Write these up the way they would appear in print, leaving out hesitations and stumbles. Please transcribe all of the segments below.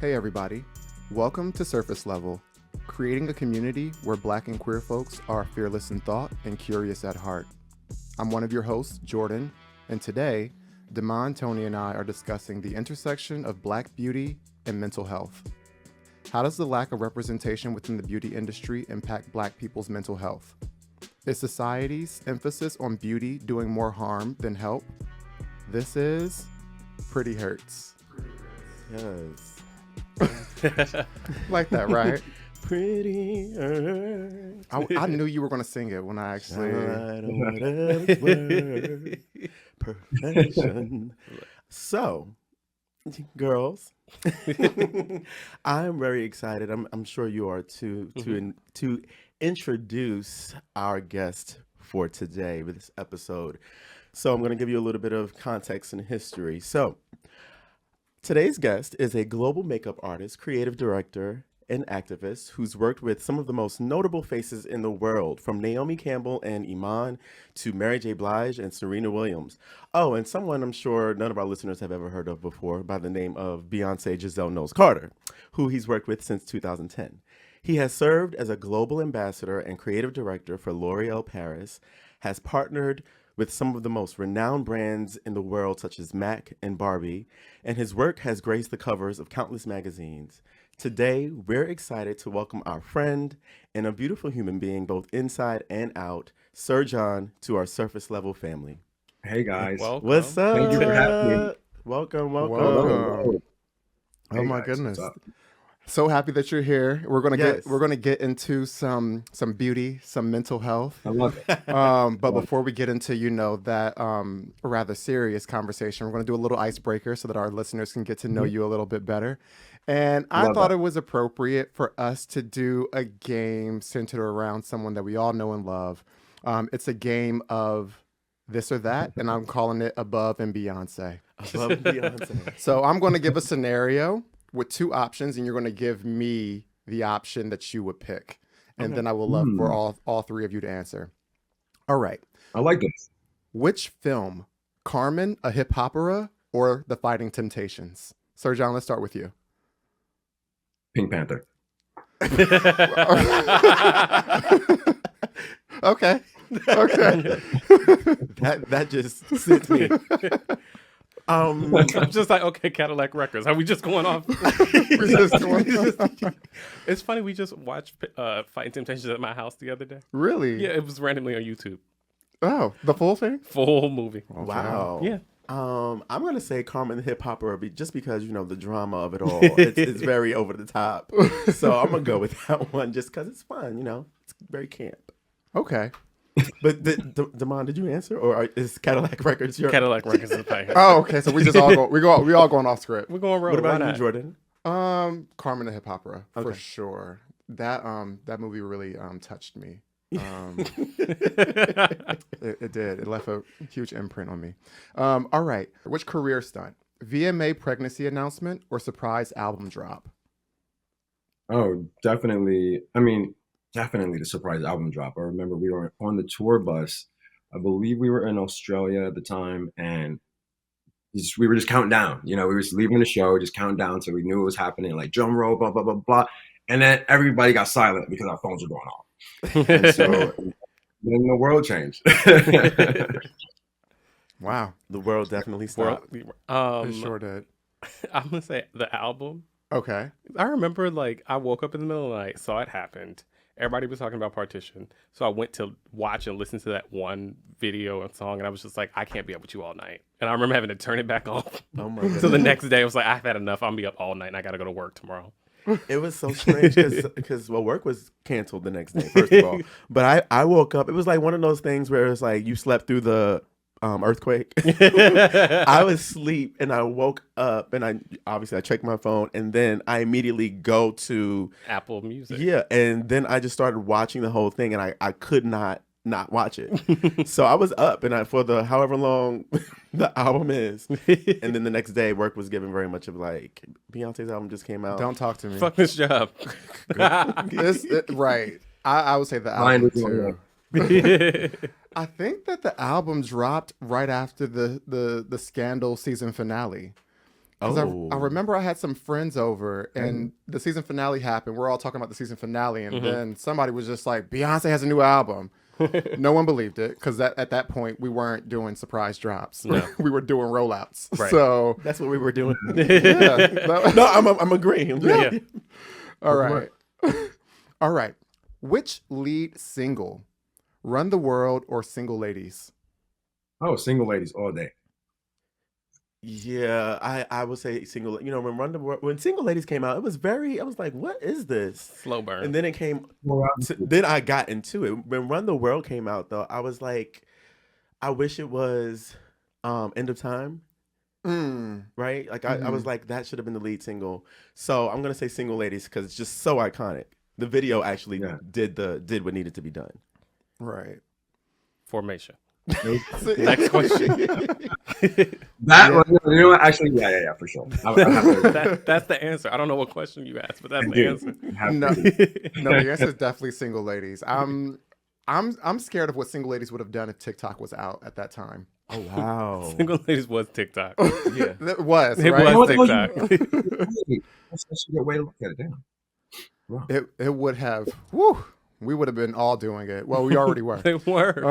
Hey everybody, welcome to Surface Level, creating a community where Black and queer folks are fearless in thought and curious at heart. I'm one of your hosts, Jordan, and today, Damon Tony and I are discussing the intersection of Black beauty and mental health. How does the lack of representation within the beauty industry impact Black people's mental health? Is society's emphasis on beauty doing more harm than help? This is Pretty Hurts. Yes. Like that, right? Pretty Hurts. I knew you were going to sing it when I actually... Perfection. So, girls, I'm very excited. I'm sure you are too, to introduce our guest for today with this episode. So I'm going to give you a little bit of context and history. So today's guest is a global makeup artist, creative director, and activist who's worked with some of the most notable faces in the world, from Naomi Campbell and Iman to Mary J. Blige and Serena Williams. Oh, and someone I'm sure none of our listeners have ever heard of before by the name of Beyonce Giselle Knowles-Carter, who he's worked with since 2010. He has served as a global ambassador and creative director for L'Oreal Paris, has partnered with some of the most renowned brands in the world, such as MAC and Barbie, and his work has graced the covers of countless magazines. Today, we're excited to welcome our friend and a beautiful human being, both inside and out, Sir John, to our Surface Level family. Hey guys. Welcome. What's up? Thank you for having me. Welcome. Whoa. Oh Hey my guys, goodness. what's up? So happy that you're here. We're gonna Yes. get into some beauty, some mental health. I love it. But before we get into that rather serious conversation, we're gonna do a little icebreaker so that our listeners can get to know you a little bit better. And I Love thought that. it was appropriate for us to do a game centered around someone that we all know and love. It's a game of this or that, and I'm calling it Above and Beyonce. Above Beyonce. So I'm going to give a scenario with two options, and you're going to give me the option that you would pick. And Okay. then I will love for all three of you to answer. All right. I like this. Which film, Carmen, a hip opera, or The Fighting Temptations? Sir John, let's start with you. Pink Panther. Okay. That just sent me. I'm just like, okay, Cadillac Records. Are we just going off? It's funny. We just watched Fighting Temptations at my house the other day. Really? Yeah, it was randomly on YouTube. Oh, the full thing? Full movie. Wow. Yeah. I'm gonna say Carmen the Hip Hopper, just because the drama of it all. It's very over the top. So I'm gonna go with that one just because it's fun. It's very camp. Okay. But Damon, did you answer, or is Cadillac Records your? Cadillac Records is the thing. Oh, okay. So we just all go. We all going off script. We're going road. What about Why you, not? Jordan? Carmen the Hip Opera for Okay. sure. That movie really touched me. It did. It left a huge imprint on me. All right. Which career stunt? VMA pregnancy announcement or surprise album drop? Oh, definitely. I mean, definitely the surprise album drop. I remember we were on the tour bus. I believe we were in Australia at the time, and we were just counting down. We were just leaving the show, just counting down, so we knew it was happening. Like drum roll, blah blah blah blah, and then everybody got silent because our phones were going off. And so then the world changed. Wow. The world definitely stopped. It sure did. I'm gonna say the album. Okay. I remember, I woke up in the middle of the night, saw it happened. Everybody was talking about Partition, so I went to watch and listen to that one video and song, and I was just like, I can't be up with you all night. And I remember having to turn it back off. Oh my goodness. So the next day, I was like, I've had enough. I'm gonna be up all night, and I gotta go to work tomorrow. It was so strange because work was canceled the next day, first of all. But I woke up. It was like one of those things where it's like you slept through the earthquake. I was asleep and I woke up and I checked my phone and then I immediately go to Apple Music. Yeah, and then I just started watching the whole thing and I could not watch it. So I was up and for the however long the album is, and then the next day work was given very much of like Beyonce's album just came out. Don't talk to me. Fuck this job. Right. I would say the Mine album was too. I think that the album dropped right after the Scandal season finale. Because Oh. I remember I had some friends over and the season finale happened. We're all talking about the season finale. And then somebody was just like, Beyonce has a new album. No one believed it because at that point we weren't doing surprise drops. No. We were doing rollouts. Right. So, That's what we were doing. yeah. No, I'm agreeing. Yeah. All right. All right. Which lead single, Run the World or Single Ladies? Oh, single ladies all day. Yeah, I would say single. You know, when Single Ladies came out, it was very. I was like, what is this? Slow burn. And then it came. Well, Then I got into it. When Run the World came out, though, I was like, I wish it was End of Time. Right? Like I was like, that should have been the lead single. So I'm gonna say Single Ladies because it's just so iconic. The video actually did what needed to be done. Right. Formation. Next question. That one, you know what? Actually, yeah, for sure. I have to, That's the answer. I don't know what question you asked, but that's the answer. No, the answer is definitely Single Ladies. I'm scared of what Single Ladies would have done if TikTok was out at that time. Oh wow! Single Ladies was TikTok. Yeah, It was, It right? was TikTok. that's a good way to look at it. Damn. Wow. It would have. Whew, we would have been all doing it. Well, we already were. They were.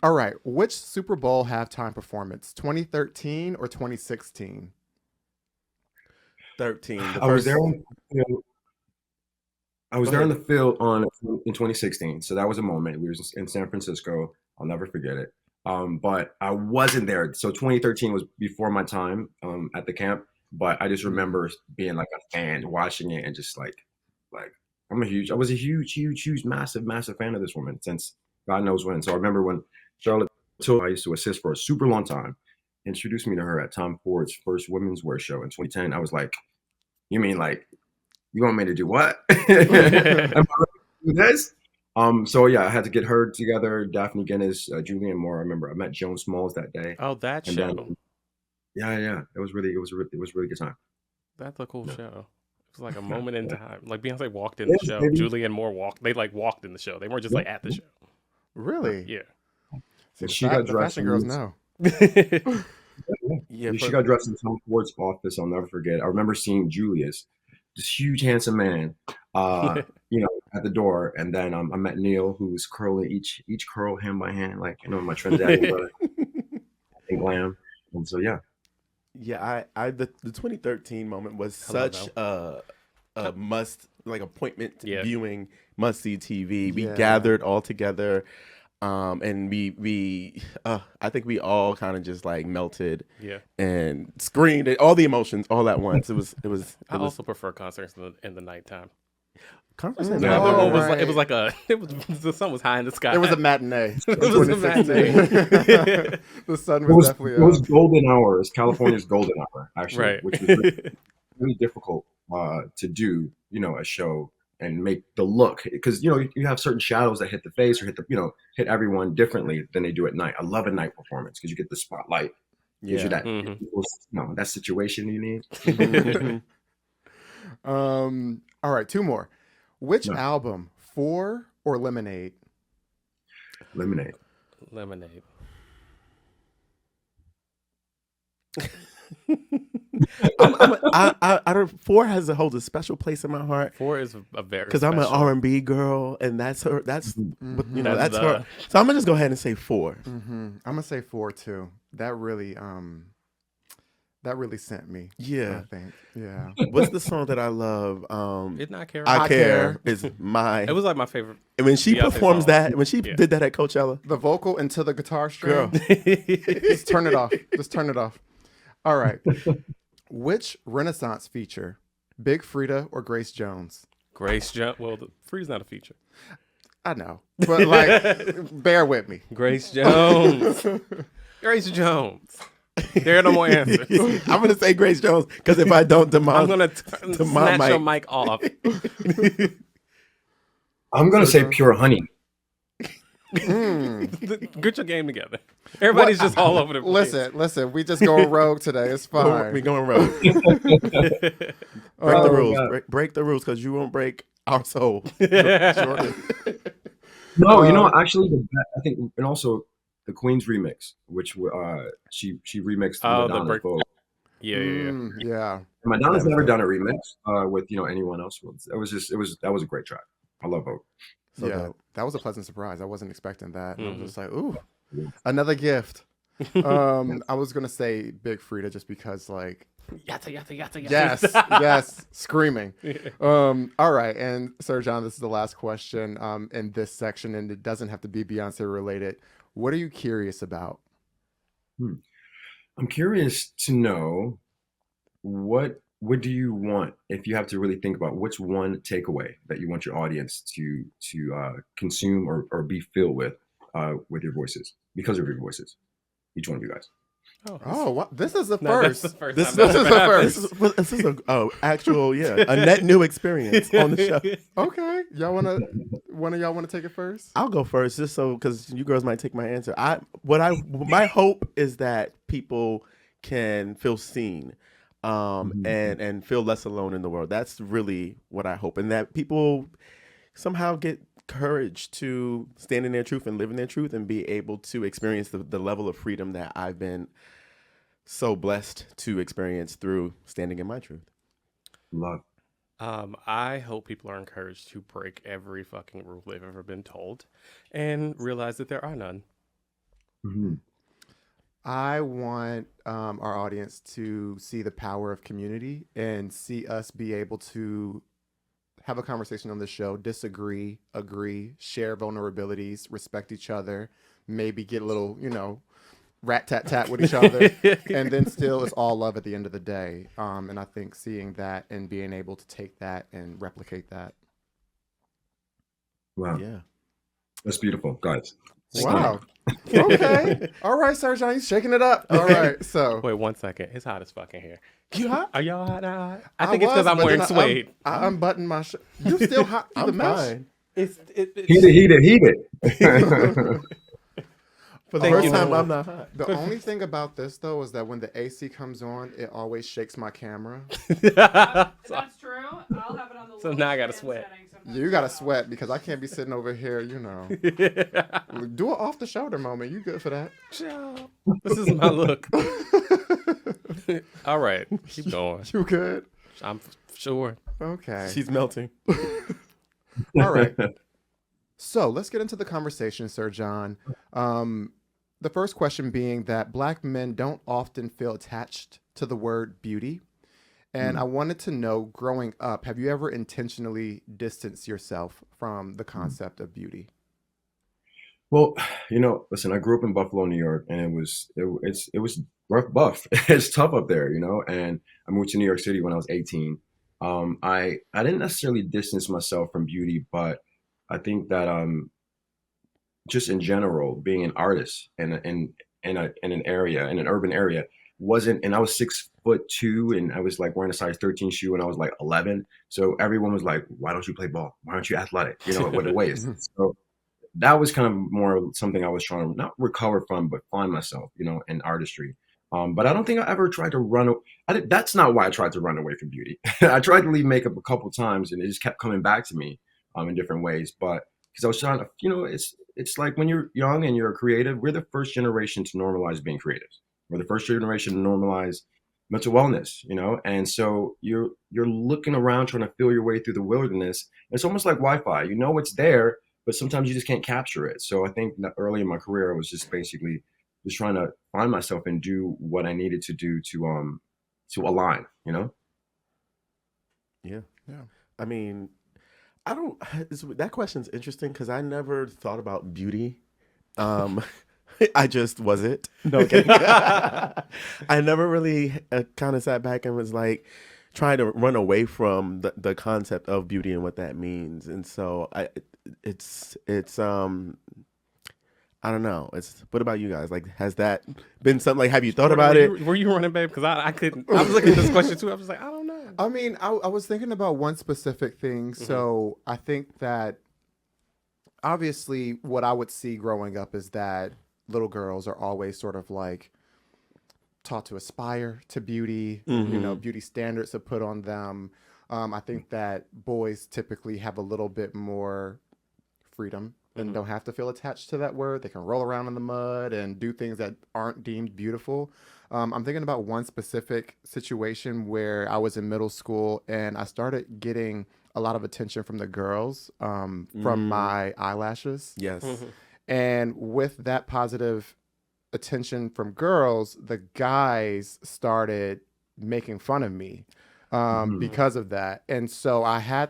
All right. Which Super Bowl halftime performance? 2013 or 2016? 13. I was there on the field. I was there on the field in 2016, so that was a moment. We were in San Francisco. I'll never forget it. But I wasn't there. So 2013 was before my time at the camp. But I just remember being like a fan, watching it, and just like I was a huge, massive fan of this woman since God knows when. So I remember when Charlotte Tilbury, I used to assist for a super long time, introduced me to her at Tom Ford's first women's wear show in 2010. I was like, you mean like, you want me to do what? Am I ready to do this? So yeah, I had to get her together, Daphne Guinness, Julianne Moore. I remember I met Joan Smalls that day. Oh, that And show. then- yeah. It was really good time. That's a cool Yeah. show. It was like a moment in time. Like Beyonce walked in Yes, the show. baby. Julianne Moore walked. They like walked in the show. They weren't just like at the show. Really? Yeah. See, And she got the dressed fashion in girls these- know. Yeah, She got dressed in Tom Ford's office. I'll never forget. I remember seeing Julius, this huge, handsome man, at the door. And then I met Neil, who was curling each curl hand by hand, like, my Trinidadian brother and glam. And so, yeah. Yeah, the 2013 moment was I love such a must, like appointment Yeah. viewing, must see TV. We Yeah. gathered all together, and we I think we all kind of just like melted Yeah. and screamed at all the emotions all at once. It was I also prefer concerts in the nighttime. conference. Yeah. That Oh, one was right. it was like the sun was high in the sky. It was a matinee. It was a 2016. The sun It was was, definitely it was up. golden hour. It's California's golden hour, actually, Right. which was really difficult to do, a show and make the look, because you have certain shadows that hit the face or hit everyone differently than they do at night. I love a night performance because you get the spotlight, gives you that Mhm. that situation you need. All right, two more. Which No. album, Four or Lemonade? Lemonade. Lemonade. I don't. Four holds a special place in my heart Four is a very because I'm an special. R&B girl, and that's her. That's Mhm. that's That's her. So I'm gonna just go ahead and say Four. I'm gonna say Four too. That really sent me. I Yeah. think. Yeah. What's the song that I love? It's not Care. I I care Care. is my. It was like my favorite. And when she Beyonce performs song. that, when she Yeah. did that at Coachella, The vocal into the guitar string. girl. Just turn it off. Just turn it off. All right. Which Renaissance feature, Big Frida or Grace Jones? Grace Jones. Well, Free's not a feature. I know, but like, bear with me. Grace Jones. Grace Jones. There are no more answers. I'm gonna say Grace Jones because if I don't, I'm demand, gonna to my snatch your mic. mic off. I'm gonna say Pure Honey. Mm. Get your game together. Everybody's just all over the place. Listen. We just go rogue today. It's we fine. going rogue. Break Oh, the rules. God. Break the rules because you won't break our soul. No, actually, I think, and also the Queen's remix, which she remixed Oh, the Madonna's break- Vogue. Yeah. And Madonna's That was never dope. done a remix with anyone else. That was a great track. I love Vogue. So Yeah. dope. That was a pleasant surprise. I wasn't expecting that. And I was Mhm. just like, ooh, Yeah. another gift. I was gonna say Big Frida just because like Yatta, yatta, yatta, yatta. yes, yes, screaming. Yeah. All right, and Sir John, this is the last question in this section, and it doesn't have to be Beyonce related. What are you curious about? Hmm. I'm curious to know what do you want if you have to really think about which one takeaway that you want your audience to consume or be filled with your voices because of your voices, each one of you guys. Oh, what? This is the No, that's the first. first This time is that's the ever happened. first. This is a actual a net new experience on the show. Okay, one of y'all wanna take it first? I'll go first, just so because you girls might take my answer. My hope is that people can feel seen, Mhm. and feel less alone in the world. That's really what I hope, and that people somehow get courage to stand in their truth and live in their truth, and be able to experience the level of freedom that I've been so blessed to experience through standing in my truth. Love. I hope people are encouraged to break every fucking rule they've ever been told and realize that there are none. Mhm. I want our audience to see the power of community and see us be able to have a conversation on the show, disagree, agree, share vulnerabilities, respect each other, maybe get a little, rat tat tat with each other, and then still it's all love at the end of the day. And I think seeing that and being able to take that and replicate that. Wow, Yeah. that's beautiful, guys. Thank Wow. Okay. All right, Sir John, he's shaking it up. All right. So Wait 1 second. It's hot as fucking here. You hot? Are y'all hot now? I I think it's because was, I'm but wearing then suede. I unbuttoned my shirt. You still hot through the I'm mesh? fine. It's Heat it. For the Oh. first time, I'm not hot. The only thing about this though is that when the AC comes on, it always shakes my camera. That's true. I'll have it on the So low now I gotta scan sweat. setting sometimes You gotta as well. sweat because I can't be sitting over here, Do an off the shoulder moment. You good for that? This is my look. All right, keep going. You good? I'm sure. Okay. She's melting. All right. So let's get into the conversation, Sir John. The first question being that Black men don't often feel attached to the word beauty. And I wanted to know, growing up, have you ever intentionally distanced yourself from the concept of beauty? Well, listen, I grew up in Buffalo, New York, and it was buff. It's tough up there, and I moved to New York City when I was 18. I didn't necessarily distance myself from beauty, but I think that just in general, being an artist in an urban area wasn't, and I was 6'2", and I was like wearing a size 13 shoe when I was like 11. So everyone was like, "Why don't you play ball? Why aren't you athletic?" What it weighs. So that was kind of more something I was trying to not recover from, but find myself, in artistry. But I don't think I ever tried to run. That's not why I tried to run away from beauty. I tried to leave makeup a couple times, and it just kept coming back to me in different ways. But because I was trying to, it's like when you're young and you're a creative, we're the first generation to normalize being creatives. We're the first generation to normalize mental wellness, and so you're looking around trying to feel your way through the wilderness. It's almost like Wi-Fi. It's there, but sometimes you just can't capture it. So I think that early in my career, I was just basically just trying to find myself and do what I needed to do to align. Yeah. Yeah. I mean, I don't. That question's interesting because I never thought about beauty. I just wasn't. No kidding. I never really kind of sat back and was like trying to run away from the concept of beauty and what that means. And so it's I don't know. What about you guys? Like, has that been something? Like, have you thought about it? Were you running, babe? Because I couldn't. I was looking at this question too. I was like, I don't know. I mean, I was thinking about one specific thing. So I think that obviously what I would see growing up is that little girls are always sort of like taught to aspire to beauty, beauty standards are put on them. I think that boys typically have a little bit more freedom and don't have to feel attached to that word. They can roll around in the mud and do things that aren't deemed beautiful. I'm thinking about one specific situation where I was in middle school and I started getting a lot of attention from the girls from my eyelashes. Yes. And with that positive attention from girls, the guys started making fun of me because of that. And so I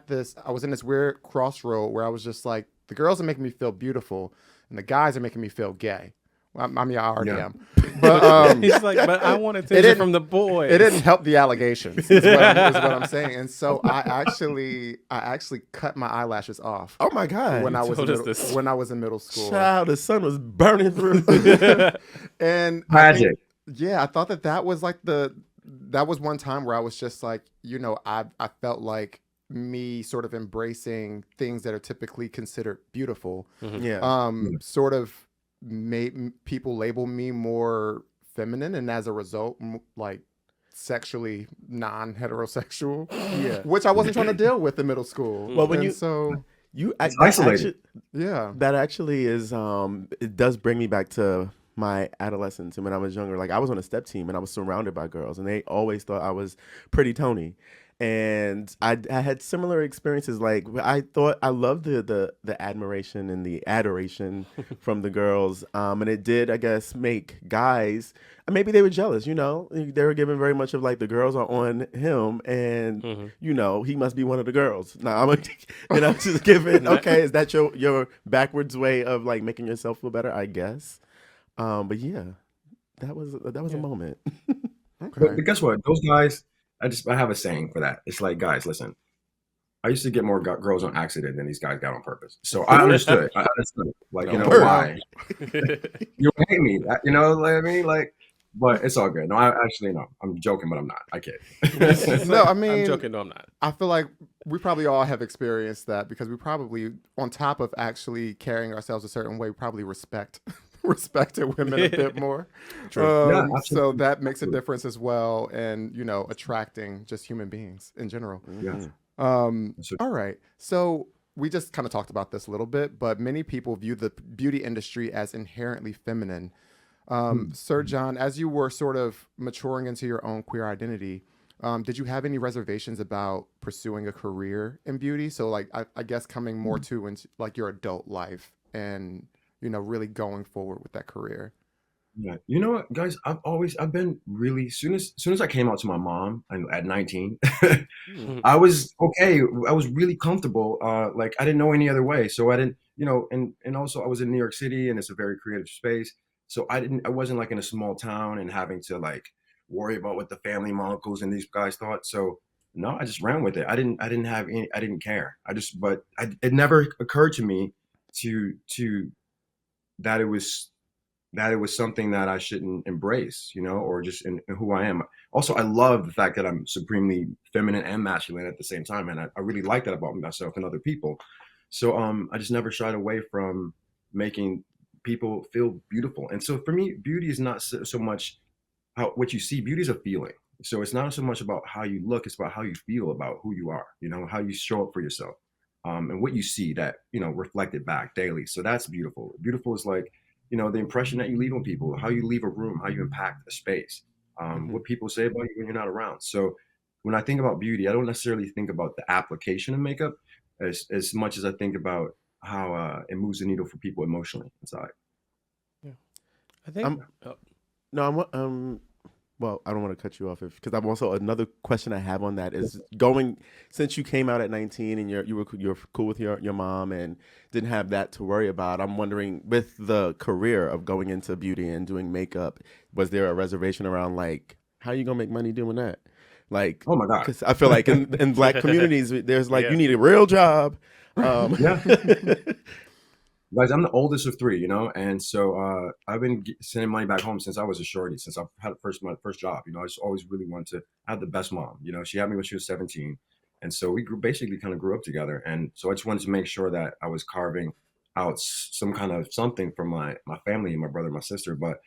was in this weird crossroad where I was just like, the girls are making me feel beautiful and the guys are making me feel gay. Well, I mean, I already am. But He's like, but I want attention from the boys. it didn't help the allegations, is what I'm saying. And so I actually cut my eyelashes off. Oh my God. When I was in middle school. Child, the sun was burning through. And Magic. I thought that was like that was one time where I was just like, I felt like me sort of embracing things that are typically considered beautiful. Yeah. Sort of made people label me more feminine, and as a result, like sexually non-heterosexual. Yeah. Which I wasn't trying to deal with in middle school. Well, when It's isolated. That actually is it does bring me back to my adolescence and when I was younger. Like I was on a step team and I was surrounded by girls and they always thought I was pretty Tony. And I had similar experiences. Like I thought I loved the admiration and the adoration from the girls, and it did, I guess, make guys. Maybe they were jealous. They were given very much of like the girls are on him, and he must be one of the girls. Now I'm just giving. Okay, is that your backwards way of like making yourself feel better? I guess. But yeah, that was a moment. Okay. But guess what? Those guys. I have a saying for that. It's like, guys, listen. I used to get more girls on accident than these guys got on purpose. So I understood. Like, why? You don't hate me. You know what I mean? Like, but it's all good. No, no. I'm joking, but I'm not. I kid. No, I mean, I'm joking. No, I'm not. I feel like we probably all have experienced that because we probably, on top of actually carrying ourselves a certain way, we probably respected women a bit more. So that makes a difference as well, and attracting just human beings in general. Yeah. All right. So we just kind of talked about this a little bit, but many people view the beauty industry as inherently feminine. Sir John, as you were sort of maturing into your own queer identity, did you have any reservations about pursuing a career in beauty? So like, I guess coming more to into like your adult life and really going forward with that career. Yeah. You know what, guys? I've been really, soon as I came out to my mom at 19, I was okay. I was really comfortable. Like I didn't know any other way. So I didn't, and also I was in New York City and it's a very creative space. So I wasn't like in a small town and having to like worry about what the family, my uncles and these guys thought. So no, I just ran with it. I didn't care. It never occurred to me that it was something that I shouldn't embrace, or just in who I am. Also, I love the fact that I'm supremely feminine and masculine at the same time. And I really like that about myself and other people. So I just never shied away from making people feel beautiful. And so for me, beauty is not so much what you see. Beauty is a feeling. So it's not so much about how you look, it's about how you feel about who you are, how you show up for yourself. And what you see that, reflected back daily. So that's beautiful. Beautiful is like, the impression that you leave on people, how you leave a room, how you impact a space, what people say about you when you're not around. So when I think about beauty, I don't necessarily think about the application of makeup as much as I think about how it moves the needle for people emotionally inside. Yeah. I think. Well, I don't want to cut you off because I'm also another question I have on that is since you came out at 19 and you're cool with your mom and didn't have that to worry about. I'm wondering, with the career of going into beauty and doing makeup, was there a reservation around like how you gonna make money doing that? Like, oh my God, because I feel like in Black communities there's like you need a real job. Guys, I'm the oldest of three, and so I've been sending money back home since I was a shorty, since I've had my first job. I just always really wanted to have the best mom. She had me when she was 17. And so we basically kind of grew up together. And so I just wanted to make sure that I was carving out some kind of something from my family and my brother and my sister. But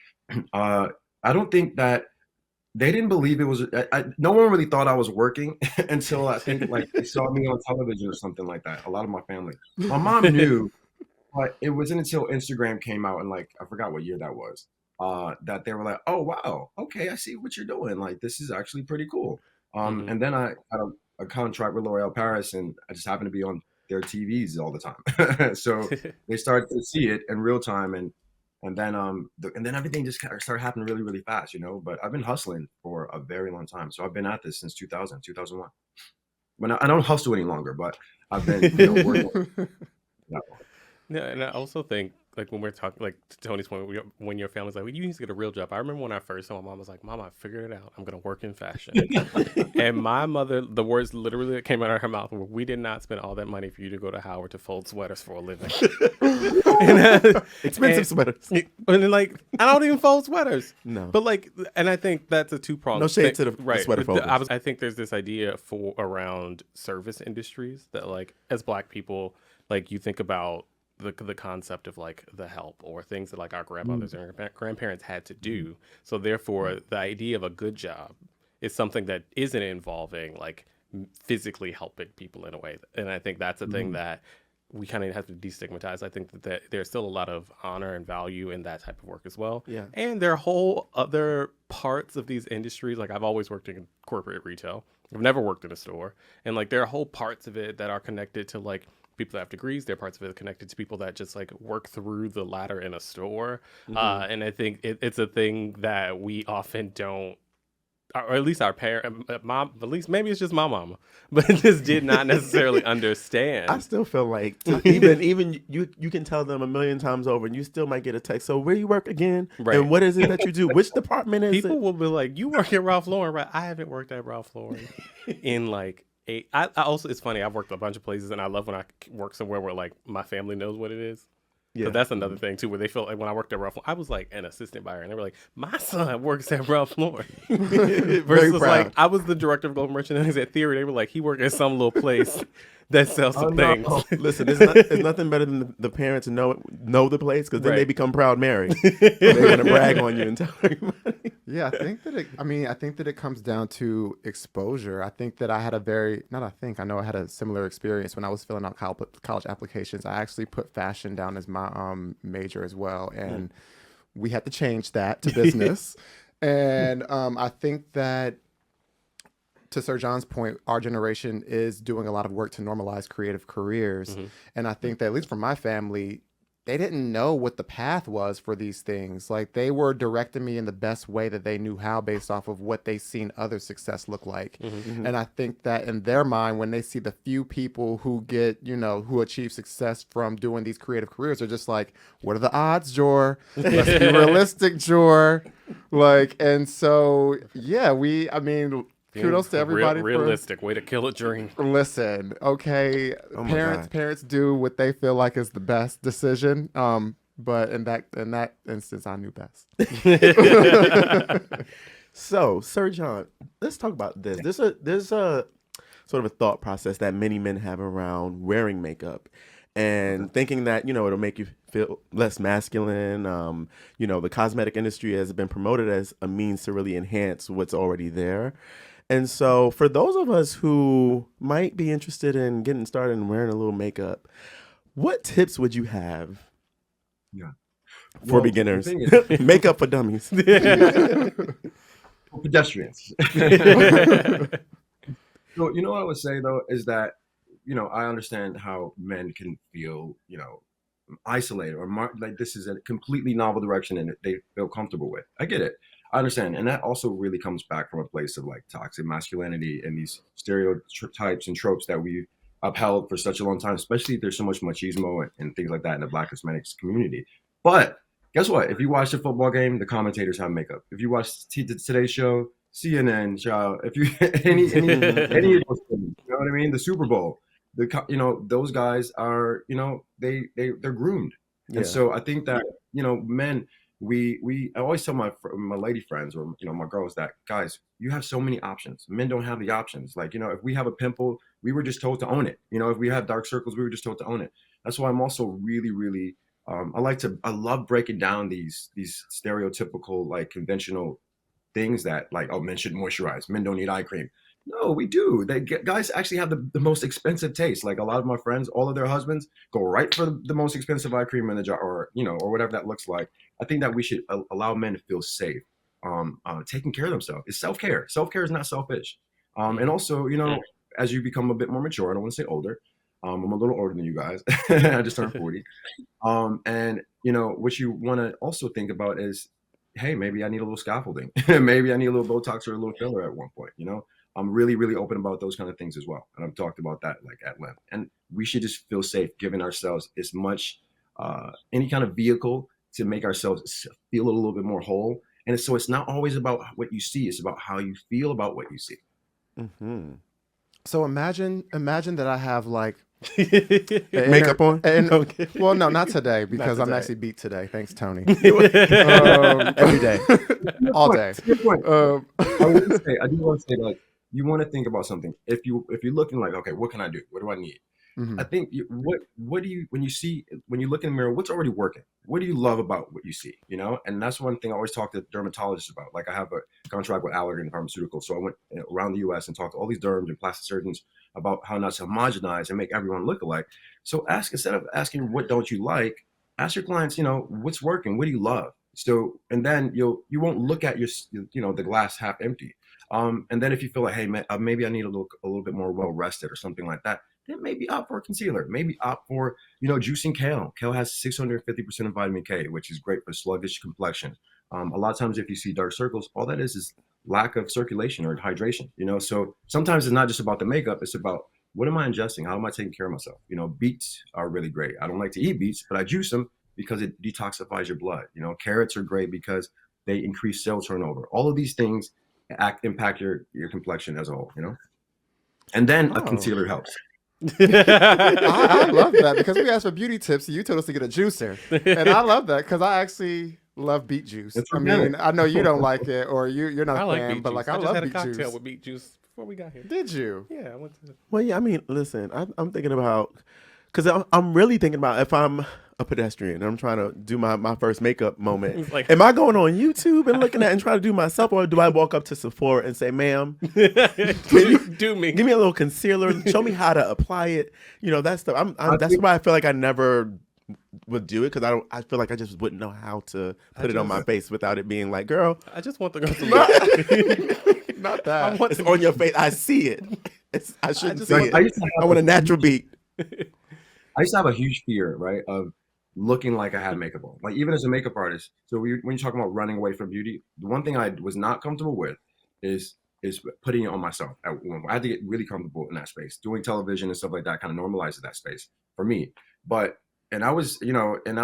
I don't think that they didn't believe it was, no one really thought I was working until I think like they saw me on television or something like that. A lot of my family. My mom knew. But it wasn't until Instagram came out, and like I forgot what year that was, that they were like, "Oh wow, okay, I see what you're doing. Like this is actually pretty cool." And then I had a contract with L'Oreal Paris, and I just happened to be on their TVs all the time. So they started to see it in real time, and then and then everything just kind of started happening really really fast, you know. But I've been hustling for a very long time, so I've been at this since 2000, 2001. When I don't hustle any longer, but I've been working. Yeah. Yeah, and I also think like when we're talking, like to Tony's point, when your family's like, well, you need to get a real job. I remember when I first saw my mom was like, "Mom, I figured it out. I'm gonna work in fashion." And my mother, the words literally that came out of her mouth were, "We did not spend all that money for you to go to Howard to fold sweaters for a living." Expensive sweaters. And then like, I don't even fold sweaters. No. But like, and I think that's a two-pronged. No shade thing. to the sweater But folders. I think there's this idea around service industries that like as Black people, like you think about the concept of like the help or things that like our grandmothers and our grandparents had to do. So therefore, the idea of a good job is something that isn't involving like physically helping people in a way. And I think that's a thing that we kind of have to destigmatize. I think that there's still a lot of honor and value in that type of work as well. Yeah. And there are whole other parts of these industries. Like I've always worked in corporate retail. I've never worked in a store. And like there are whole parts of it that are connected to like people that have degrees. There are parts of it connected to people that just like work through the ladder in a store. And I think it's a thing that we often don't, or at least our parent, mom, at least maybe it's just my mama, but just did not necessarily understand. I still feel like even you can tell them a million times over, and you still might get a text. So where you work again? Right. And what is it that you do? Which department is People it? will be like, "You work at Ralph Lauren, right?" I haven't worked at Ralph Lauren in like 8. I also, it's funny. I've worked a bunch of places, and I love when I work somewhere where like my family knows what it is. Yeah. So that's another thing too, where they feel like when I worked at Ralph Lauren, I was like an assistant buyer, and they were like, "My son works at Ralph Lauren." Versus like I was the director of global merchandising at Theory. They were like, "He worked at some little place that sells some things." Listen, there's nothing better than the parents know the place, because then they become proud Mary. They're gonna brag on you and tell everybody. Yeah, I think that it comes down to exposure. I think that I had I know I had a similar experience when I was filling out college applications. I actually put fashion down as my major as well. And we had to change that to business. And I think that, to Sir John's point, our generation is doing a lot of work to normalize creative careers. And I think that, at least for my family, they didn't know what the path was for these things. Like, they were directing me in the best way that they knew how, based off of what they seen other success look like. And I think that in their mind, when they see the few people who get, who achieve success from doing these creative careers, they're just like, what are the odds, Jor? Let's be realistic, Jor. Like, and so, yeah, kudos to everybody. Realistic way to kill a dream. Listen, okay, parents do what they feel like is the best decision. But in that instance, I knew best. So, Sir John, let's talk about this. There's a sort of a thought process that many men have around wearing makeup and thinking that, it'll make you feel less masculine. The cosmetic industry has been promoted as a means to really enhance what's already there. And so for those of us who might be interested in getting started and wearing a little makeup, what tips would you have for beginners? Makeup for dummies. For pedestrians. So, what I would say, though, is that, I understand how men can feel, isolated or like this is a completely novel direction and they feel comfortable with. I get it. I understand. And that also really comes back from a place of like toxic masculinity and these stereotypes and tropes that we upheld for such a long time, especially there's so much machismo and things like that in the Black cosmetics community. But guess what? If you watch the football game, the commentators have makeup. If you watch Today's Show, CNN show, if you any of those things, you know what I mean? The Super Bowl, those guys are, they're groomed. Yeah. And so I think that, men, I always tell my lady friends or, my girls that, guys, you have so many options. Men don't have the options. Like, if we have a pimple, we were just told to own it. If we have dark circles, we were just told to own it. That's why I'm also really, really, I love breaking down these stereotypical, like conventional things that like, oh, men should moisturize. Men don't need eye cream. No, we do. Guys actually have the most expensive taste. Like a lot of my friends, all of their husbands go right for the most expensive eye cream in the jar, or or whatever that looks like. I think that we should allow men to feel safe, taking care of themselves. It's self care. Self care is not selfish. And also, as you become a bit more mature, I don't want to say older. I'm a little older than you guys. I just turned 40. And what you want to also think about is, hey, maybe I need a little scaffolding. Maybe I need a little Botox or a little filler at one point. I'm really, really open about those kind of things as well. And I've talked about that like at length. And we should just feel safe giving ourselves as much, any kind of vehicle to make ourselves feel a little bit more whole. And so it's not always about what you see. It's about how you feel about what you see. Mm-hmm. So imagine that I have like Makeup on? and Okay. well, no, not today because I'm today. actually beat today. Thanks, Tony. Every day. All day. To your point, I do want to say, like, you want to think about something. If you're looking like, okay, what can I do? What do I need? Mhm. I think what do you when you look in the mirror, what's already working? What do you love about what you see? And that's one thing I always talk to dermatologists about. Like I have a contract with Allergan Pharmaceuticals, so I went around the U.S. and talked to all these derms and plastic surgeons about how not to homogenize and make everyone look alike. So instead of asking what don't you like, ask your clients, what's working, what do you love? So and then you won't look at your the glass half empty. And then if you feel like, hey, man, maybe I need a little bit more well rested or something like that, then maybe opt for a concealer. Maybe opt for, juicing kale. Kale has 650% of vitamin K, which is great for sluggish complexion. A lot of times if you see dark circles, all that is lack of circulation or hydration, So sometimes it's not just about the makeup. It's about what am I ingesting? How am I taking care of myself? Beets are really great. I don't like to eat beets, but I juice them because it detoxifies your blood. Carrots are great because they increase cell turnover. All of these things impact your complexion as a whole, And then a Oh. concealer helps. I love that because we asked for beauty tips and you told us to get a juicer. And I love that because I actually love beet juice. It's I organic. mean, I know you don't like it or you're not I a like fan, beet but juice. like I just love had a beet cocktail juice. with beet juice before we got here. Did you? Yeah, I went to. Well, yeah, I mean, listen, I'm thinking about, because I'm really thinking about if I'm a pedestrian and I'm trying to do my first makeup moment. It's like- Am I going on YouTube and looking at and trying to do myself, or do I walk up to Sephora and say, ma'am, do me. give me a little concealer, show me how to apply it? That stuff. That's why I feel like I never would do it, because I feel like I just wouldn't know how to put it on my face without it being like, girl, I just want the girls to look. Not I that. want it's on your face. I see it. I shouldn't just see want- it. I used to have I want a natural beat. I used to have a huge fear, right, of looking like I had makeup on. Like even as a makeup artist. So when you're talking about running away from beauty, the one thing I was not comfortable with is putting it on myself. I had to get really comfortable in that space. Doing television and stuff like that kind of normalizes that space for me. And I was,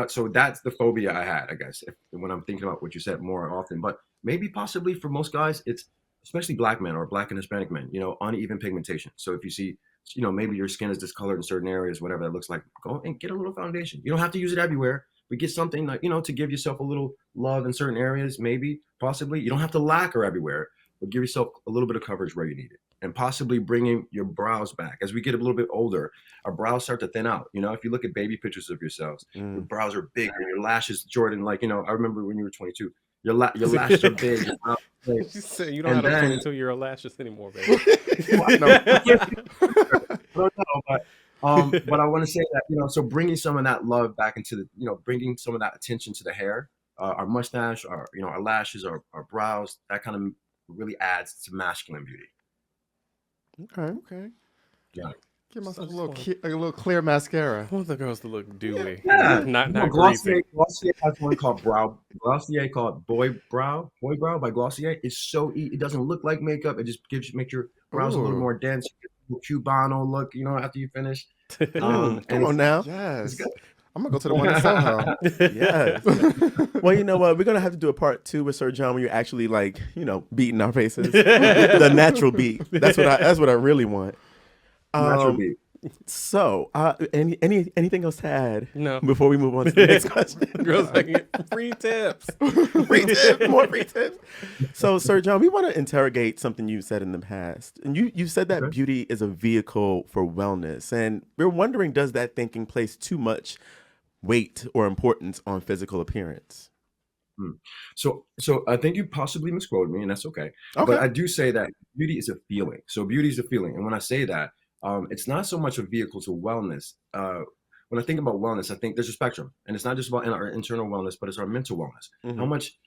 so that's the phobia I had, I guess, when I'm thinking about what you said more often. But maybe possibly for most guys, it's especially black men or black and Hispanic men, uneven pigmentation. So if you see, maybe your skin is discolored in certain areas, whatever that looks like, go and get a little foundation. You don't have to use it everywhere, but get something like, to give yourself a little love in certain areas, maybe, possibly. You don't have to lacquer everywhere, but give yourself a little bit of coverage where you need it. And possibly bringing your brows back. As we get a little bit older, our brows start to thin out. If you look at baby pictures of yourselves, your brows are big and your lashes, Jordan, like, I remember when you were 22, your lashes are big. Your brows are big. She said you don't And have then- 22-year-old lashes anymore, baby. I don't know, but I want to say that, so bringing some of that love back into bringing some of that attention to the hair, our mustache, our lashes, our brows, that kind of really adds to masculine beauty. Okay. Yeah. Give myself So a little clear mascara. I want the girls to look dewy. Yeah. Not Glossier, greasy. Glossier has one called Glossier called Boy Brow by Glossier. It's so it doesn't look like makeup. It just makes your brows a little Ooh. more dense. You get a Cubano look, after you finish. Come and on now. Yes. good. I'm gonna go to the one in Soho. Yes. Well, you know what? We're gonna have to do a part 2 with Sir John when you're actually beating our faces. The natural beat. That's what I really want. natural beat. So, anything else to add? No. Before we move on to the next question. Girls like free tips. Free tips, more free tips. So, Sir John, we want to interrogate something you said in the past. And you said that beauty is a vehicle for wellness. And we're wondering, does that thinking place too much weight or importance on physical appearance? So I think you possibly misquoted me, and that's okay. Okay. But I do say that beauty is a feeling. So beauty is a feeling, and when I say that, it's not so much a vehicle to wellness. When I think about wellness, I think there's a spectrum, and it's not just about our internal wellness, but it's our mental wellness. How Mhm. much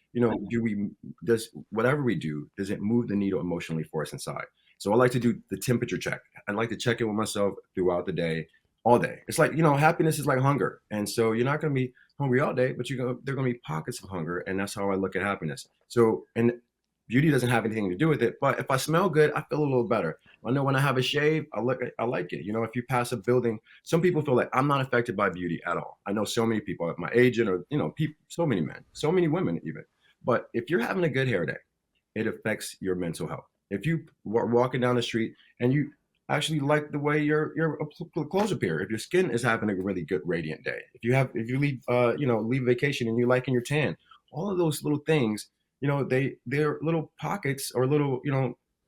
does whatever we do, does it move the needle emotionally for us inside? So I like to do the temperature check. I like to check in with myself throughout the day, all day. It's like, happiness is like hunger, and so you're not going to be hungry all day, but there are going to be pockets of hunger, and that's how I look at happiness. So, and beauty doesn't have anything to do with it, but if I smell good, I feel a little better. I know when I have a shave, I like it. If you pass a building, some people feel like I'm not affected by beauty at all. I know so many people, my agent, or people, so many men, so many women, even. But if you're having a good hair day, it affects your mental health. If you are walking down the street and you actually like the way your clothes appear, if your skin is having a really good radiant day, if you leave vacation and you liking your tan, all of those little things, they're little pockets or little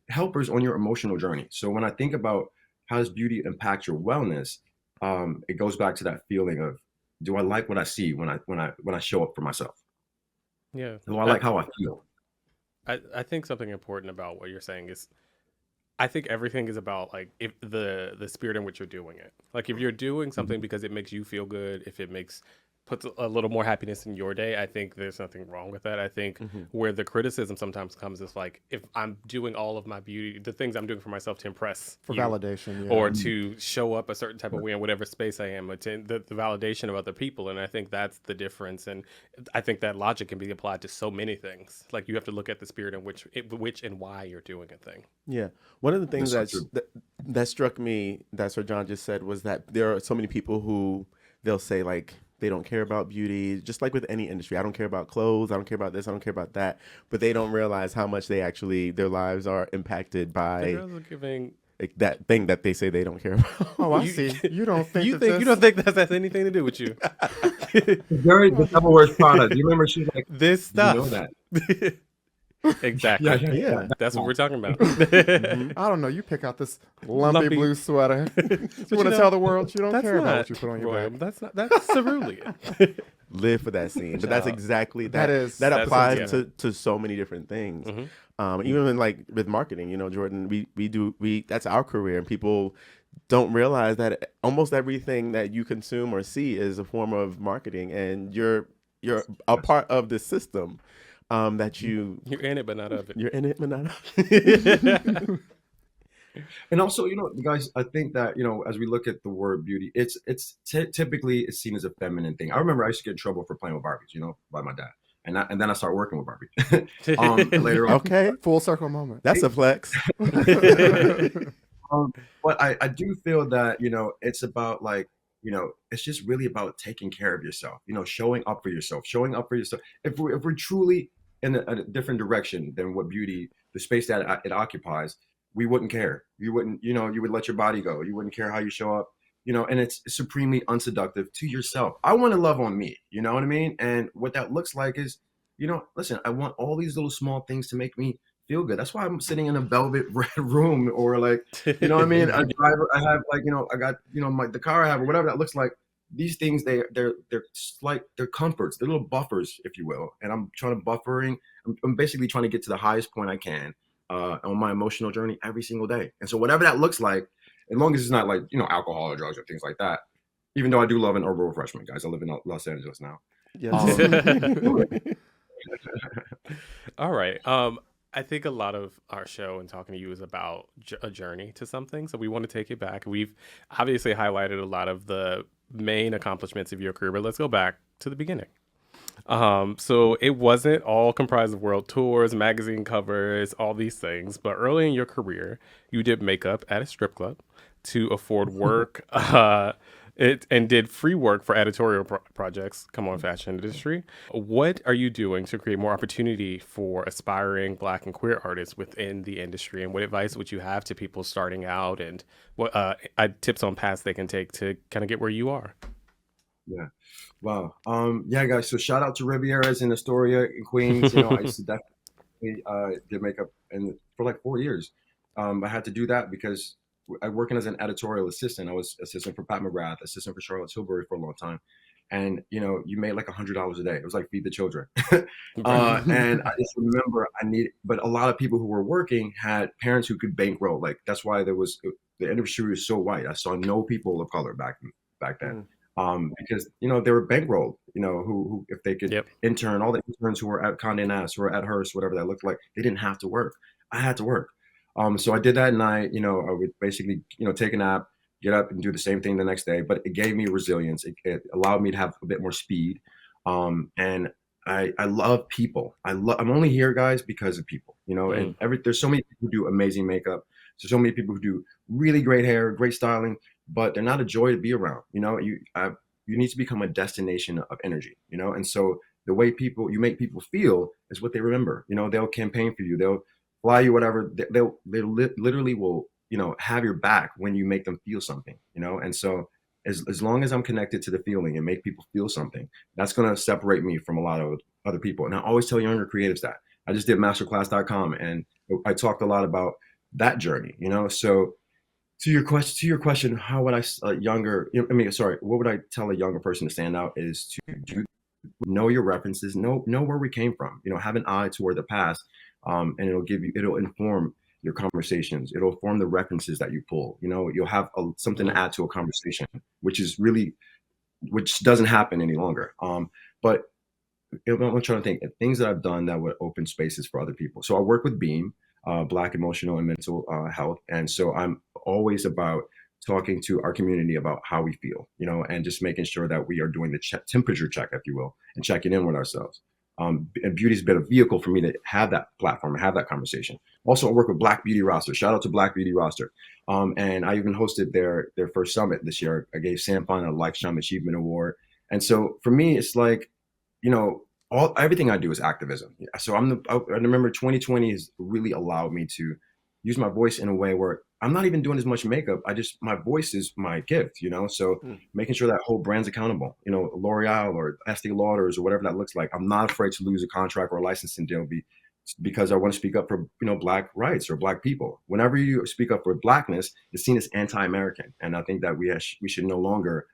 helpers on your emotional journey. So when I think about how does beauty impact your wellness, it goes back to that feeling of, do I like what I see when I show up for myself? Yeah. Do I like how I feel? I think something important about what you're saying is, I think everything is about like if the spirit in which you're doing it. Like if you're doing something because it makes you feel good, if it puts a little more happiness in your day, I think there's nothing wrong with that. I think where the criticism sometimes comes is like, if I'm doing all of my beauty, the things I'm doing for myself to impress For you, validation, yeah. or to show up a certain type of way in whatever space I am, the validation of other people. And I think that's the difference. And I think that logic can be applied to so many things. Like you have to look at the spirit in which and why you're doing a thing. Yeah. One of the things That's so that struck me that Sir John just said was that there are so many people who they'll say like they don't care about beauty, just like with any industry. I don't care about clothes. I don't care about this. I don't care about that. But they don't realize how much their lives are impacted The by girls are giving. like, that thing that they say they don't care about. Oh, I see. You don't think You that don't think that has anything to do with you? Very the Devil Wears Prada. Do you remember she's like, This you stuff. know that? Exactly. Yeah. That's what we're talking about. I don't know. You pick out this lumpy blue sweater. You want to tell the world you don't That's care about not what you put on your royal. back. That's cerulean. Live for that scene. But that's exactly that. That's applies yeah. to so many different things. Even in, like with marketing, Jordan, we that's our career, and people don't realize that almost everything that you consume or see is a form of marketing, and you're a part of the system. That you're in it, but not of it. You're in it, but not of it. And also, guys, I think that, as we look at the word beauty, it's typically it's seen as a feminine thing. I remember I used to get in trouble for playing with Barbies, by my dad. And then I started working with Barbie. Later on. Okay. Full circle moment. That's a flex. But I do feel that, it's about like, it's just really about taking care of yourself, showing up for yourself. If we're truly in a different direction than what beauty, the space that it occupies, we wouldn't care. You wouldn't, you would let your body go. You wouldn't care how you show up, and it's supremely unseductive to yourself. I want to love on me, you know what I mean? And what that looks like is, listen, I want all these little small things to make me feel good. That's why I'm sitting in a velvet red room, or like, you know what I mean? A driver, I have like, I got, the car I have or whatever that looks like. These things, they're comforts, they're little buffers, if you will. And I'm I'm basically trying to get to the highest point I can on my emotional journey every single day. And so whatever that looks like, as long as it's not like, alcohol or drugs or things like that, even though I do love an herbal refreshment, guys. I live in Los Angeles now. All right. I think a lot of our show and talking to you is about a journey to something. So we want to take it back. We've obviously highlighted a lot of the main accomplishments of your career, but let's go back to the beginning. So it wasn't all comprised of world tours, magazine covers, all these things. But early in your career, you did makeup at a strip club to afford work. And did free work for editorial projects come on fashion industry. What are you doing to create more opportunity for aspiring Black and queer artists within the industry? And what advice would you have to people starting out, and what tips on paths they can take to kind of get where you are? Yeah. Wow. Yeah, guys. So shout out to Rivieras in Astoria in Queens. I used to definitely did makeup for like 4 years. I had to do that because I working as an editorial assistant. I was assistant for Pat McGrath, assistant for Charlotte Tilbury for a long time. and you made like $100 a day. It was like feed the children. Right. And I just remember but a lot of people who were working had parents who could bankroll. Like that's why the industry was so white. I saw no people of color back then. Because they were bankrolled. Who if they could Yep. intern, all the interns who were at Condé Nast, who were at Hearst, whatever that looked like, they didn't have to work. I had to work. So I did that, and I would basically take a nap, get up, and do the same thing the next day. But it gave me resilience. It allowed me to have a bit more speed. And I love people. I'm only here, guys, because of people. And there's so many people who do amazing makeup. There's so many people who do really great hair, great styling, but they're not a joy to be around. You need to become a destination of energy. And so the way you make people feel is what they remember. They'll campaign for you. They'll fly you, whatever. They literally will, have your back when you make them feel something. And so as long as I'm connected to the feeling and make people feel something, that's going to separate me from a lot of other people. And I always tell younger creatives that. I just did masterclass.com, and I talked a lot about that journey. So to your question, how would what would I tell a younger person to stand out is to know your references, know where we came from, have an eye toward the past, and it'll inform your conversations. It'll form the references that you pull. You'll have something to add to a conversation, which doesn't happen any longer. But I'm trying to think of things that I've done that would open spaces for other people. So I work with Beam, Black Emotional and Mental Health, and so I'm always about talking to our community about how we feel, and just making sure that we are doing the temperature check, if you will, and checking in with ourselves. And beauty's been a vehicle for me to have that platform and have that conversation. Also, I work with Black Beauty Roster. Shout out to Black Beauty Roster. And I even hosted their first summit this year. I gave Samfon a Lifetime Achievement Award. And so for me, it's like, everything I do is activism. So I remember 2020 has really allowed me to use my voice in a way where I'm not even doing as much makeup. My voice is my gift, so making sure that whole brand's accountable, L'Oreal or Estee Lauders or whatever that looks like. I'm not afraid to lose a contract or a licensing deal because I want to speak up for, Black rights or Black people. Whenever you speak up for Blackness, it's seen as anti-American. And I think that we should no longer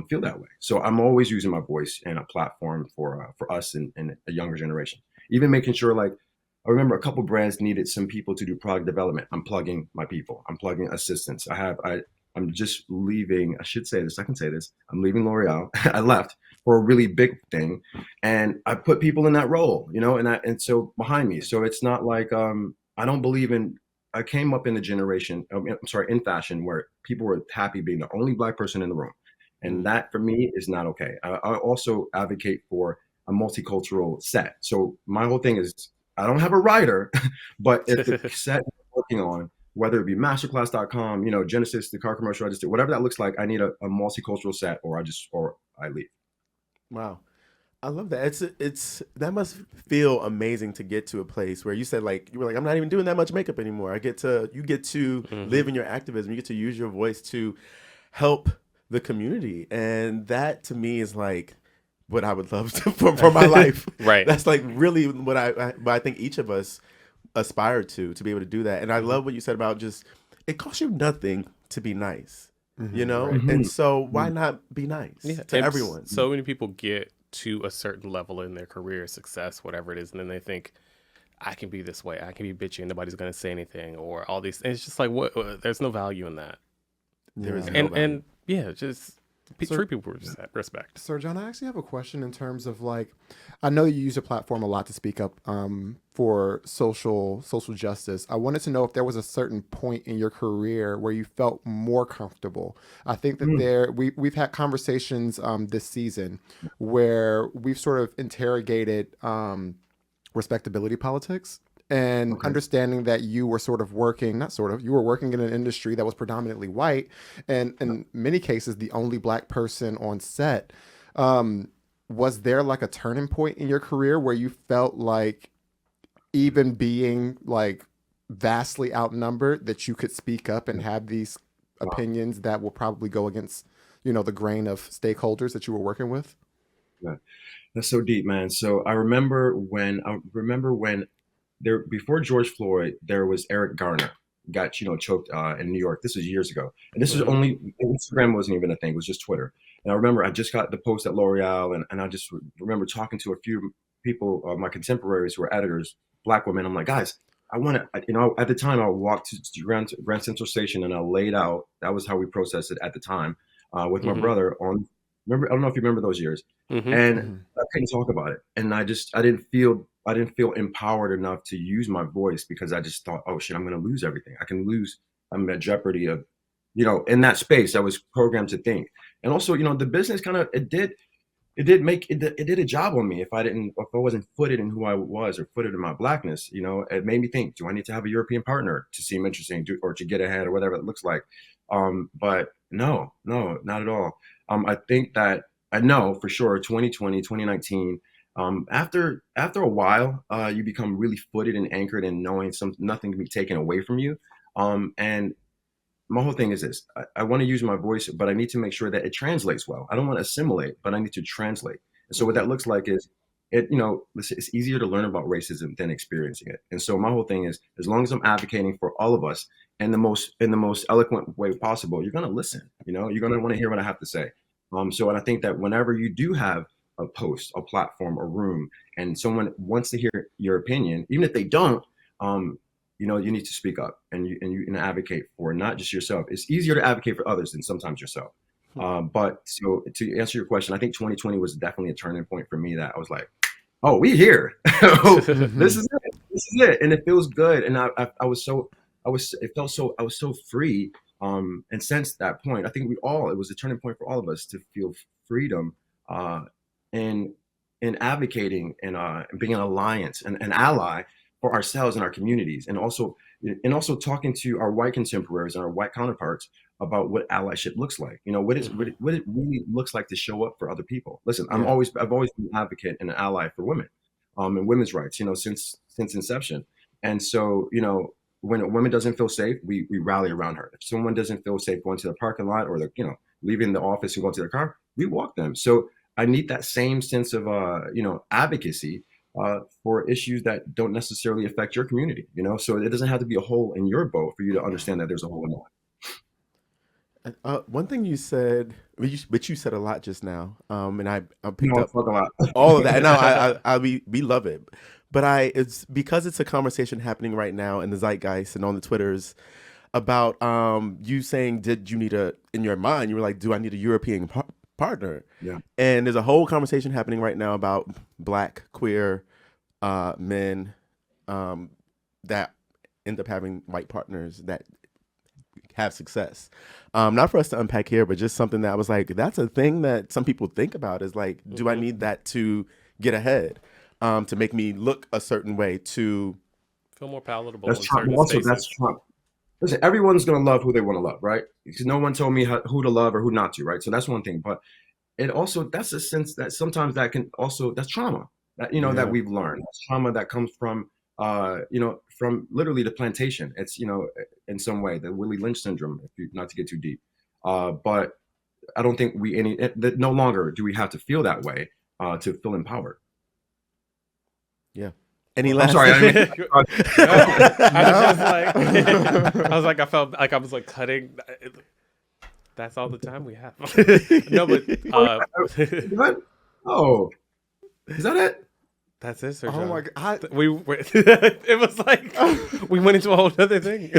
feel that way. So I'm always using my voice and a platform for us and a younger generation. Even making sure, like, I remember a couple brands needed some people to do product development. I'm plugging my people. I'm plugging assistants. I'm just leaving. I should say this. I can say this. I'm leaving L'Oreal. I left for a really big thing, and I put people in that role, and so behind me. So it's not like I don't believe in. I came up in a generation. In fashion where people were happy being the only Black person in the room. And that for me is not okay. I also advocate for a multicultural set. So my whole thing is I don't have a writer, but if the set I'm working on, whether it be masterclass.com, Genesis, the car commercial I just did, whatever that looks like, I need a multicultural set or I leave. Wow. I love that. That must feel amazing to get to a place where you said, like, you were like, I'm not even doing that much makeup anymore. You get to live in your activism. You get to use your voice to help the community, and that to me is like what I would love for my life. Right. That's like really what I think each of us aspire to be able to do that. And I love what you said about just it costs you nothing to be nice, Right. And so why not be nice to everyone? So many people get to a certain level in their career, success, whatever it is, and then they think, I can be this way, I can be bitchy, and nobody's going to say anything, or all these. And it's just like, what? There's no value in that. There is no value. And yeah, just treat people with respect. Sir John, I actually have a question in terms of, like, I know you use your platform a lot to speak up for social justice. I wanted to know if there was a certain point in your career where you felt more comfortable. I think that we've had conversations this season where we've sort of interrogated respectability politics. And understanding that you were you were working in an industry that was predominantly white, and in many cases, the only Black person on set. Was there like a turning point in your career where you felt like, even being like vastly outnumbered, that you could speak up and have these opinions that will probably go against, the grain of stakeholders that you were working with? Yeah. That's so deep, man. So I remember when before George Floyd, there was Eric Garner, got choked in New York. This was years ago, and this was Mhm. only Instagram wasn't even a thing. It was just Twitter. And I remember I just got the post at L'Oreal, and I just remember talking to a few people, my contemporaries who were editors, Black women. I'm like, guys, I want to, at the time I walked to Grand Central Station and I laid out. That was how we processed it at the time with my Mhm. brother on. Remember, I don't know if you remember those years, Mhm. and Mhm. I couldn't talk about it, and I didn't feel empowered enough to use my voice because I just thought, oh shit, I'm going to lose everything. I can lose. I'm at jeopardy of, in that space. I was programmed to think, and also, the business kind of it did a job on me if I wasn't footed in who I was or footed in my blackness. It made me think, do I need to have a European partner to seem interesting or to get ahead or whatever it looks like? But no, not at all. I think that I know for sure 2020, 2019, after a while, you become really footed and anchored in knowing nothing can be taken away from you. And my whole thing is this. I want to use my voice, but I need to make sure that it translates well. I don't want to assimilate, but I need to translate. And so what that looks like is it's easier to learn about racism than experiencing it. And so my whole thing is, as long as I'm advocating for all of us in the most eloquent way possible, you're going to listen. You're going to want to hear what I have to say. And I think that whenever you do have a post, a platform, a room, and someone wants to hear your opinion, even if they don't, you need to speak up and advocate for not just yourself. It's easier to advocate for others than sometimes yourself. But so to answer your question, I think 2020 was definitely a turning point for me that I was like, oh, we here. Oh, this is it. This is it. And it feels good. And I was so, it felt so, I was so free. And since that point, I think it was a turning point for all of us to feel freedom, in, in advocating and being an alliance and an ally for ourselves and our communities, and also talking to our white contemporaries and our white counterparts about what allyship looks like. What Mhm. it really looks like to show up for other people. Listen, Yeah. I've always been an advocate and an ally for women, and women's rights. Since inception. And so when a woman doesn't feel safe, we rally around her. If someone doesn't feel safe going to the parking lot or leaving the office and going to their car, we walk them. So I need that same sense of advocacy for issues that don't necessarily affect your community. So it doesn't have to be a hole in your boat for you to understand that there's a hole in mine. One thing you said, but you said a lot just now, and I picked No, up fuck a lot. all of that. No, we love it, but it's because it's a conversation happening right now in the zeitgeist and on the Twitters about you saying, did you need in your mind, you were like, do I need a European partner? Yeah. And there's a whole conversation happening right now about Black queer men that end up having white partners that have success. Not for us to unpack here, but just something that I was like, that's a thing that some people think about is like, do I need that to get ahead, to make me look a certain way, to Feel more palatable That's in Trump. certain Also, spaces. that's Trump. Listen, everyone's gonna love who they want to love, right? Because no one told me who to love or who not to, right? So that's one thing. But it also, that's a sense that sometimes that's trauma that that yeah, we've learned. That's trauma that comes from from literally the plantation. It's in some way the Willie Lynch syndrome, if you, not to get too deep. But I don't think that no longer do we have to feel that way to feel empowered. yeah. Any I'm last? sorry, I didn't mean I was like, I felt like I was like cutting. That's all the time we have. No, but what? Oh, is that it? that's it, Sir Oh John. my God! It was like we went into a whole other thing.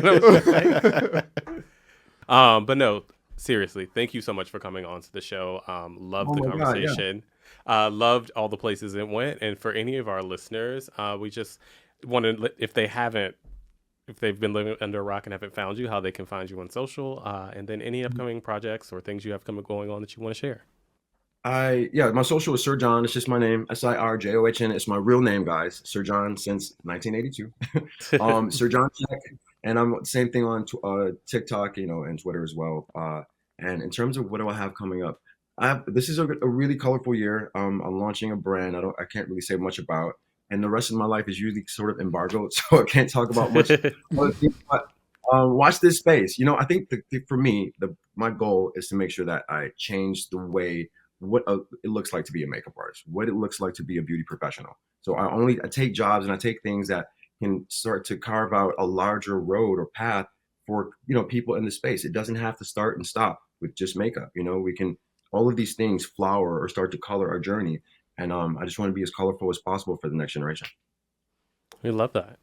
But no, seriously, thank you so much for coming on to the show. Loved the Oh my God, yeah. conversation. Loved all the places it went. And for any of our listeners, we just wanted, if they've been living under a rock and haven't found you, how they can find you on social, and then any upcoming projects or things you have going on that you want to share. My social is Sir John. It's just my name, SirJohn. It's my real name, guys. Sir John since 1982. Sir John Check, and I'm same thing on TikTok, and Twitter as well. And in terms of what do I have coming up, this is a really colorful year. I'm launching a brand. I can't really say much about, and the rest of my life is usually sort of embargoed, so I can't talk about much. But watch this space. I think for me, my goal is to make sure that I change the way what it looks like to be a makeup artist, what it looks like to be a beauty professional. So I take jobs and I take things that can start to carve out a larger road or path for, people in the space. It doesn't have to start and stop with just makeup. We can, all of these things flower or start to color our journey. And I just want to be as colorful as possible for the next generation. We love that.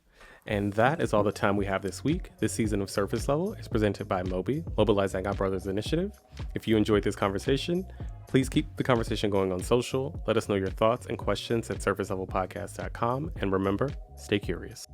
And that is all the time we have this week. This season of Surface Level is presented by Moby, Mobilizing Our Brothers Initiative. If you enjoyed this conversation, please keep the conversation going on social. Let us know your thoughts and questions at surfacelevelpodcast.com. And remember, stay curious.